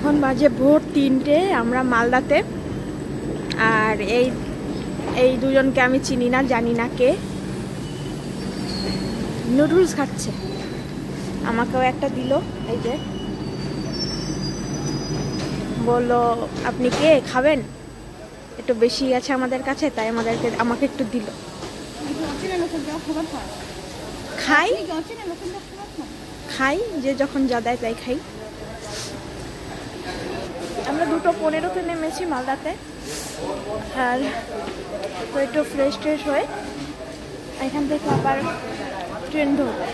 এখন বাজে ভোর 3টে, আমরা মালদাতে। আর এই দুজনকে আমি চিনি না, জানি না কে। নুডলস খাচ্ছে, আমাকেও একটা দিল। এই যে বললো আপনি কে খাবেন, একটু বেশি আছে আমাদের কাছে, তাই আমাকে একটু দিল। খাই যে যখন যা দেয় তাই খাই। আমরা 2:15-তে নেমেছি মালদাতে। আর তো একটু ফ্রেশ হয়ে এখান থেকে আবার ট্রেন ধরবো,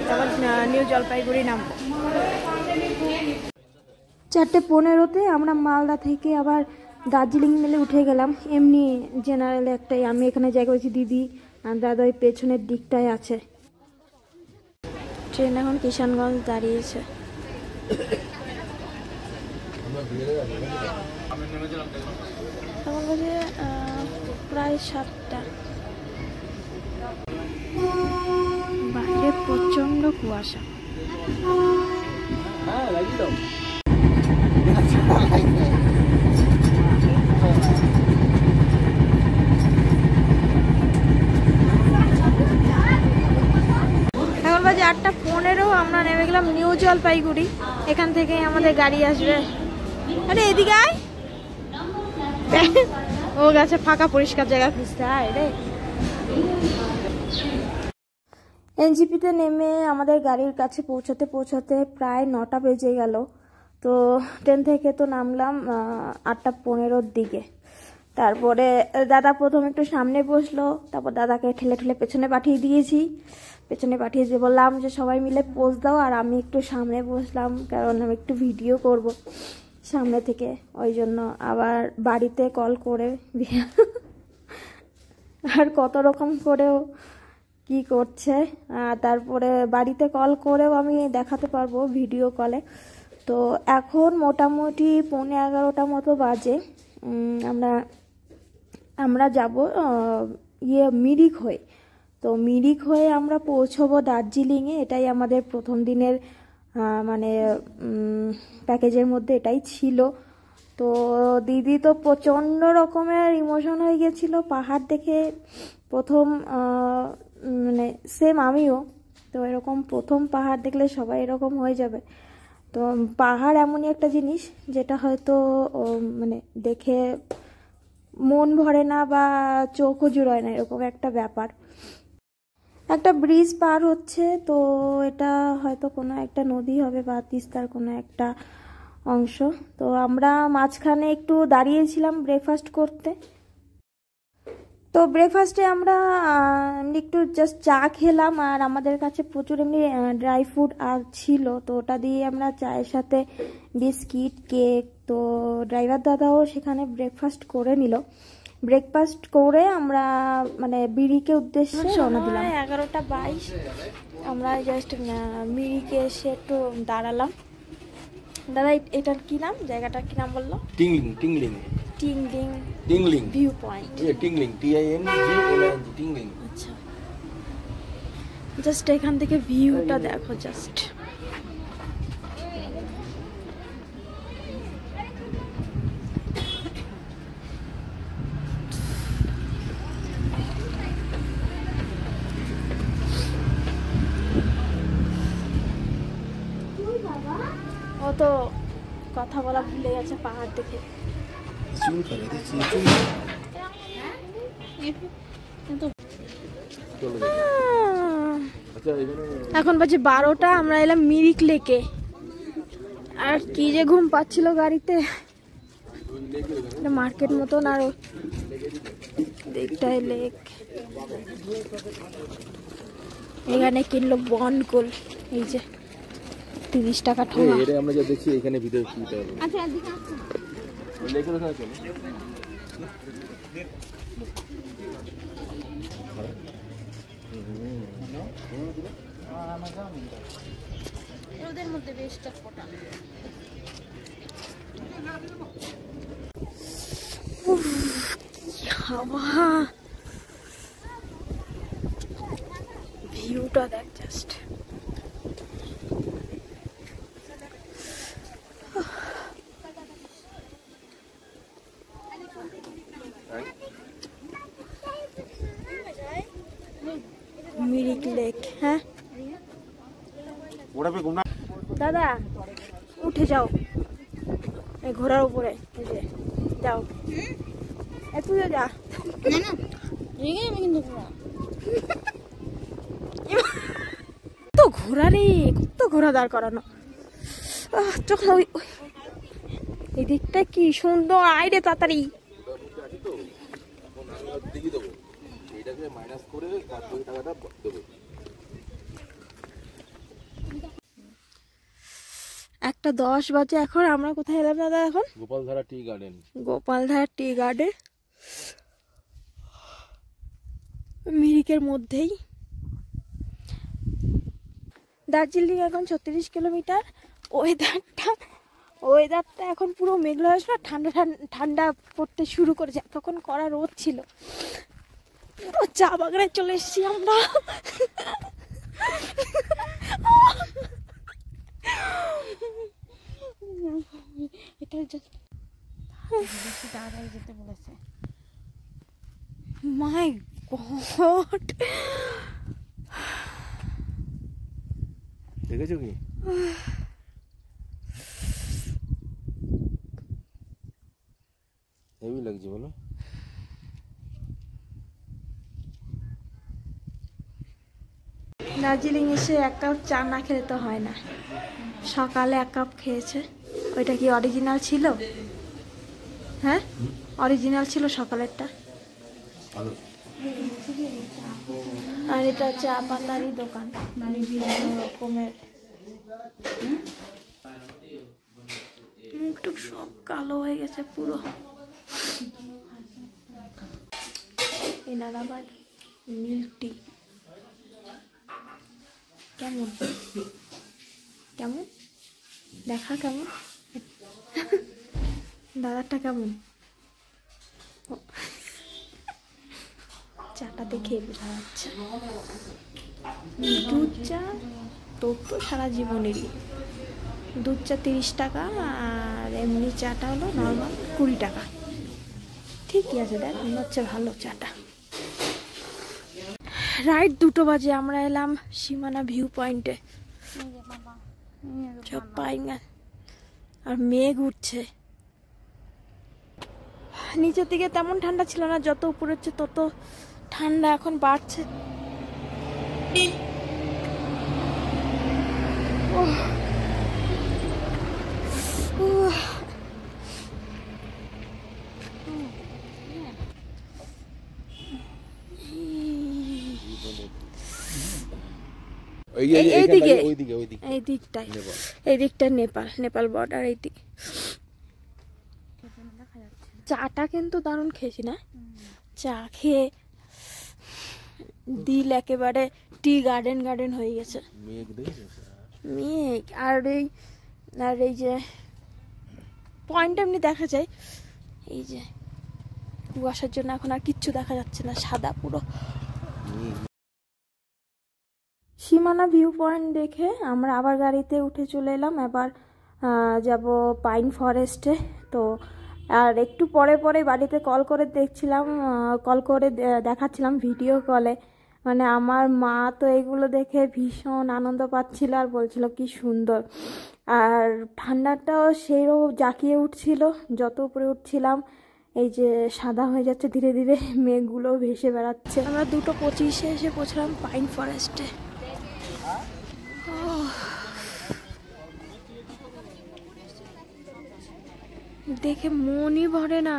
তারপর নিউ জলপাইগুড়ি নামবো। 4:15-তে আমরা মালদা থেকে আবার দার্জিলিং মেলে উঠে গেলাম। এমনি জেনারেল একটাই, আমি এখানে জায়গা পেয়েছি, দিদি আর দাদা ওই পেছনের দিকটায় আছে। ট্রেন এখন কিষানগঞ্জ দাঁড়িয়েছে। প্রায় 7টা। বাইরে প্রচন্ড কুয়াশা। এখন বাজে 8:15, আমরা নেমে গেলাম নিউ জলপাইগুড়ি। এখান থেকে আমাদের গাড়ি আসবে। আরে এদিকে আয়, ও গেছে ফাঁকা পরিষ্কার জায়গা খুঁজতে। আয় রে। এনজিপিতে নেমে আমাদের গাড়ির কাছে পৌঁছাতে প্রায় 9টা বেজে গেল। তো ট্রেন থেকে তো নামলাম 8:15-র দিকে। তারপরে দাদা প্রথম একটু সামনে বসলো, তারপর দাদাকে ঠেলে পেছনে পাঠিয়ে দিয়েছি। পেছনে পাঠিয়ে দিয়ে বললাম যে সবাই মিলে পোজ দাও, আর আমি একটু সামনে বসলাম, কারণ আমি একটু ভিডিও করব সামনে থেকে। ওই জন্য আবার বাড়িতে কল করে আর কত রকম করেও কি করছে, তারপরে বাড়িতে কল করেও আমি দেখাতে পারবো ভিডিও কলে। তো এখন মোটামুটি 11:15 মতো বাজে। আমরা যাব মিরিক হয়ে। তো মিরিক হয়ে আমরা পৌঁছবো দার্জিলিংয়ে। এটাই আমাদের প্রথম দিনের মানে প্যাকেজের মধ্যে এটাই ছিল। তো দিদি তো প্রচণ্ড রকমের ইমোশন হয়ে গেছিল পাহাড় দেখে। প্রথম মানে সেম আমিও তো এরকম প্রথম পাহাড় দেখলে সবাই এরকম হয়ে যাবে। তো পাহাড় এমনই একটা জিনিস যেটা হয়তো মানে দেখে মন ভরে না বা চোখও জুড়ায় না, এরকম একটা ব্যাপার। একটা ব্রিজ পার হচ্ছে, তো এটা হয়তো কোনো একটা নদী হবে বা তিস্তার কোনো একটা অংশ। তো আমরা মাঝখানে একটু দাঁড়িয়েছিলাম ব্রেকফাস্ট করতে। তো ব্রেকফাস্টে আমরা এমনি একটু জাস্ট চা খেলাম, আর আমাদের কাছে প্রচুর এমনি ড্রাই ফ্রুট আর ছিল, তো ওটা দিয়ে আমরা চায়ের সাথে বিস্কিট, কেক। তো ড্রাইভার দাদাও সেখানে ব্রেকফাস্ট করে নিল। ব্রেকফাস্ট করে আমরা মানে মিরিকে উদ্দেশ্যে রওনা দিলাম। 11:22 আমরা জাস্ট মিরিকে এসে একটু দাঁড়ালাম। দাদা এটার কি নাম, জায়গাটার কি নাম বললো? Tingling view point. Tingling TINGLING tingling. আচ্ছা, জাস্ট এখান থেকে ভিউটা দেখো জাস্ট। ও তো কথা বলা ভুলে গেছে পাহাড় দেখে। এখন বাজে 12টা, আমরা এলাম মিরিক লেকে। আর কি যে ঘুম পাচ্ছিল গাড়িতে। মার্কেট মতন, আর দেখটাই লেক। এখানে কিনলো বনকুল, এই যে 30 টাকা ঠোঙা। আমরা যা দেখছি এখানে ভিতরে কি হবে। আচ্ছা এদিকে আসুন, লেকের ওখানে চলো। ওদের মধ্যে বেশটা ফোটা। হাওয়া, ভিউটা দেখ জাস্ট। দাদা উঠে যাও এই ঘোড়ার উপরে, যাও একটু যা। কত ঘোড়া রে, কত ঘোড়া দাঁড় করানো। এদিকটা কি সুন্দর, আইরে তাড়াতাড়ি। একটা 10 বাজে এখন। আমরা কোথায় এলাম দাদা এখন? Gopaldhara tea garden. Gopaldhara tea garden, মিরিকের মধ্যেই। দার্জিলিং এখন 36 কিলোমিটার। ওয়েদারটা এখন পুরো মেঘলা হয়েছে না, ঠান্ডা ঠান্ডা পড়তে শুরু করেছে। তখন কড়া রোদ ছিল। পুরো চা বাগানে চলে এসেছি আমরা। মাই গড, দেখেছো কি? হেভি লাগছে বলো। দার্জিলিং এসে 1 কাপ চা না খেলে তো হয় না। সকালে 1 কাপ খেয়েছে। ওইটা কি অরিজিনাল ছিল? হ্যাঁ অরিজিনাল ছিল সকালেরটা। আর এটা চা পাতারই দোকান, মানে বিভিন্ন রকমের। মুখটুক সব কালো হয়ে গেছে পুরো। এনার আবার মিল্ক টি। কেমন কেমন দেখা, কেমন দাদাটা কেমন? চাটা দেখে বোঝা যাচ্ছে। দুধ চা তোর তো সারা জীবনেরই। দুধ চা 30 টাকা, আর এমনি চাটা হলো নর্মাল 20 টাকা। ঠিকই আছে, দেখ মনে হচ্ছে ভালো চাটা। রাইট 2টো বাজে আমরা এলাম সীমানা ভিউ পয়েন্টে। সব পাই না, আর মেঘ উঠছে। নিচের দিকে তেমন ঠান্ডা ছিল না, যত উপরে হচ্ছে তত ঠান্ডা এখন বাড়ছে। এই দিকটা নেপাল বর্ডার। এই দিক চাটা কিন্তু দারুণ খেয়েছি না? চা খেয়ে দিল একেবারে টি গার্ডেন হয়ে গেছে। মেঘ আর এই যে পয়েন্ট এমনি দেখা যায়, এই যে কুয়াশার জন্য এখন আর কিচ্ছু দেখা যাচ্ছে না, সাদা পুরো। সীমানা ভিউ পয়েন্ট দেখে আমরা আবার গাড়িতে উঠে চলে এলাম। এবার যাব পাইন ফরেস্টে। তো আর একটু পরে বাড়িতে কল করে দেখাচ্ছিলাম ভিডিও কলে। মানে আমার মা তো এগুলো দেখে ভীষণ আনন্দ পাচ্ছিল আর বলছিল কি সুন্দর। আর ঠান্ডাটাও সেইরকম জাঁকিয়ে উঠছিল। যত উপরে উঠছিলাম এই যে সাদা হয়ে যাচ্ছে ধীরে ধীরে, মেঘগুলো ভেসে বেড়াচ্ছে। আমরা 2:25-এ এসে পৌঁছলাম পাইন ফরেস্টে। দেখে মনই ভরে না।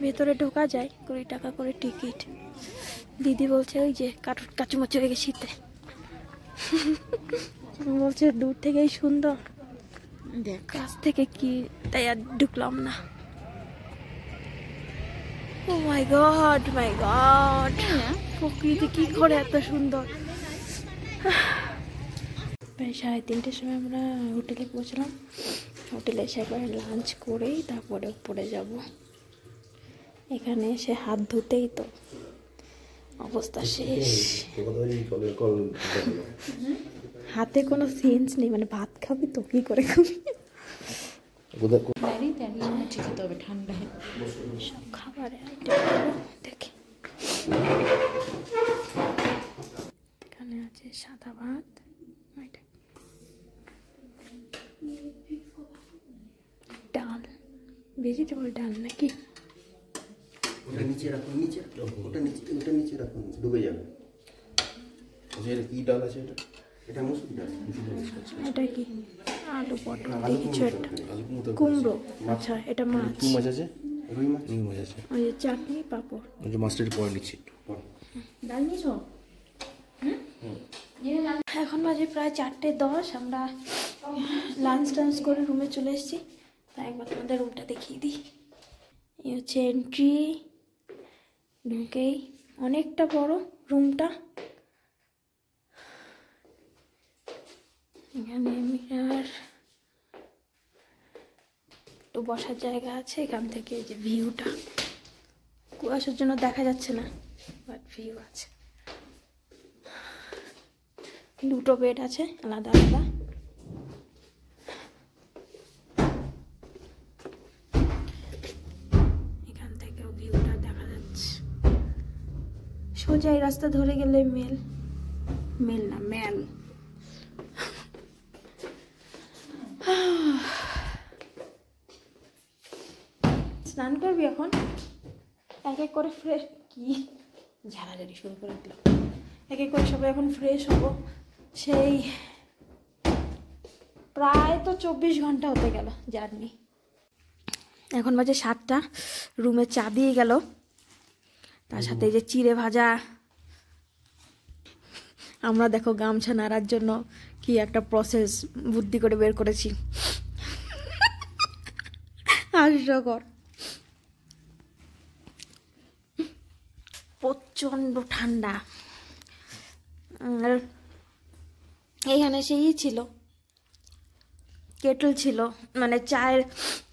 ভেতরে ঢোকা যায়, 20 টাকা করে টিকিট। দিদি বলছে ওই যে কাচুমাচু হয়ে গেছে শীতে। বলছে দূর থেকেই সুন্দর, দেখ কাছ থেকে কি, তাই আর ঢুকলাম না। ও মাই গড প্রকৃতি কি করে এত সুন্দর। প্রায় 3:30-এর সময় আমরা হোটেলে পৌঁছলাম। হোটেলে এসে একবার লাঞ্চ করেই তারপরে উপরে যাব। এখানে এসে হাত ধুতেই তো অবস্থা শেষ। হাতে কোনো সেন্স নেই, মানে ভাত খাবি তো কি করে খাবি। দাঁড়িয়ে দাঁড়িয়ে নিচে যেতে হবে ঠান্ডায়। সব খাবারের আইটেম দেখি। এখানে আছে সাদা ভাত, ডাল, ভেজিটেবল ডাল নাকি? ওটা নিচে রাখুন, ওটা নিচে রাখুন, ডুবে যাবে। কি ডাল আছে এটা? এটা মুসুর ডাল। এটা কি? আলু পটল দিয়ে কিছু একটা, কুমড়ো। আচ্ছা, এটা মাছ। কি মাছ আছে? রুই মাছ আছে। ওই যে চাটনি পাঁপড়। যে মাছটার পরে নিচ্ছি। ডাল নিয়েছো? এখন বাজে প্রায় 4:10। আমরা লাঞ্চ টাঞ্চ করে রুমে চলে এসেছি। তাই একবার তোমাদের রুমটা দেখিয়ে দিই। এই হচ্ছে এন্ট্রি। ঢুকেই অনেকটা বড় রুমটা। এখানে মিরার, একটু বসার জায়গা আছে। এখান থেকে যে ভিউটা, কুয়াশার জন্য দেখা যাচ্ছে না, বাট ভিউ আছে। দুটো বেড আছে আলাদা আলাদা। এখান থেকেও ভিউটা দেখা যাচ্ছে। সোজা এই রাস্তা ধরে গেলে মেল। স্নান করবি এখন? এক এক করে ফ্রেশ, কি ঝাড়াঝাড়ি শুরু করে দিল। এক এক করে সবাই এখন ফ্রেশ হবো। সেই প্রায় তো 24 ঘন্টা হতে গেল জার্নি। এখন বাজে 7টা। রুমে চা দিয়ে গেল, তার সাথে যে চিড়ে ভাজা। আমরা দেখো গামছা নাড়ার জন্য কি একটা প্রসেস বুদ্ধি করে বের করেছি, হাস্যকর। প্রচণ্ড ঠান্ডা। আর এইখানে সেই ছিল, কেটল ছিল, মানে চায়ের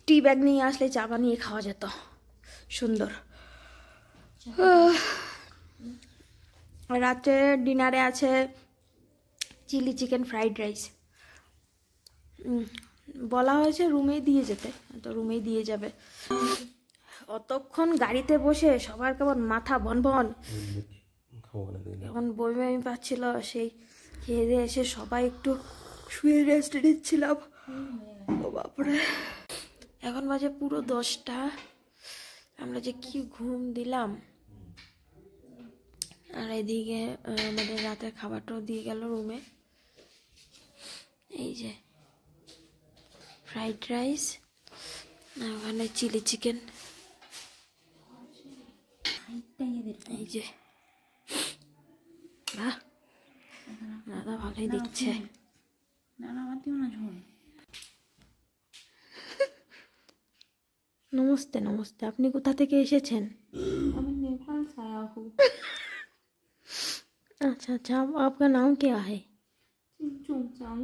টি ব্যাগ নিয়ে আসলে চা বানিয়ে খাওয়া যেত। সুন্দর। রাতে ডিনারে আছে চিলি চিকেন ফ্রাইড রাইস। বলা হয়েছে রুমেই দিয়ে যেতে, তো রুমেই দিয়ে যাবে। অতক্ষণ গাড়িতে বসে সবার কেমন মাথা ভন কেমন বমি পাচ্ছিল। সেই খেয়ে দিয়ে এসে সবাই একটু শুয়ে রেস্ট নিচ্ছিলাম। ও বাপরে, এখন বাজে পুরো 10টা। আমরা যে কি ঘুম দিলাম। আর এদিকে আমাদের রাতের খাবারটাও দিয়ে গেল রুমে। এই যে ফ্রাইড রাইস, ওখানে চিলি চিকেন, এই যে দাদা ভালোই দিচ্ছে। নমস্তে নমস্তে, আপনি কোথা থেকে এসেছেন? আমি নেপাল से आया हूँ। अच्छा अच्छा, आपका नाम क्या है? চুমচাম।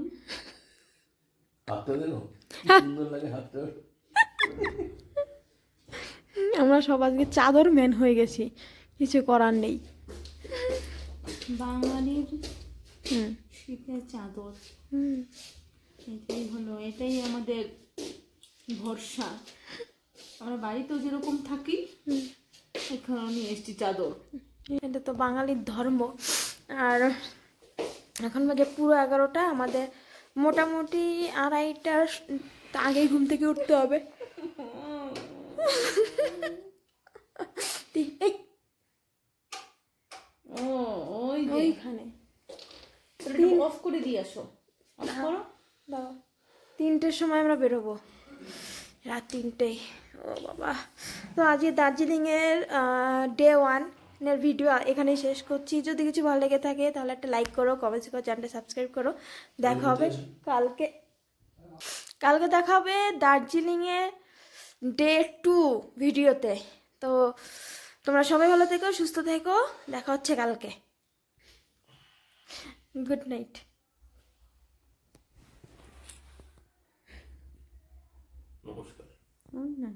আমরা সব আজকে চাদর ম্যান হয়ে গেছি, কিছু করার নেই। বাঙালির শীতের চাদর, এটাই হলো, এটাই আমাদের ভরসা। আমরা বাড়িতেও যেরকম থাকি, এখানে নিয়ে এসছি চাদর। এটা তো বাঙালির ধর্ম। আর এখন বাজে পুরো 11টা। আমাদের মোটামুটি 2:30টার আগেই ঘুম থেকে উঠতে হবে। ও ওইখানে অফ করে দিয়ে আসো। অফ করো, দাও। 3টের সময় আমরা বেরোবো, রাত 3টে। ও বাবা, তো আজকে দার্জিলিংয়ের ডে 1-এর ভিডিও এখানেই শেষ করছি। যদি কিছু ভালো লেগে থাকে তাহলে একটা লাইক করো, কমেন্টস করো, চ্যানেলটা সাবস্ক্রাইব করো। দেখা হবে কালকে দেখা হবে দার্জিলিংয়ে ডে 2 ভিডিওতে। তো তোমরা সবাই ভালো থেকো, সুস্থ থেকো। দেখা হচ্ছে কালকে। Good night. নমস্কার। না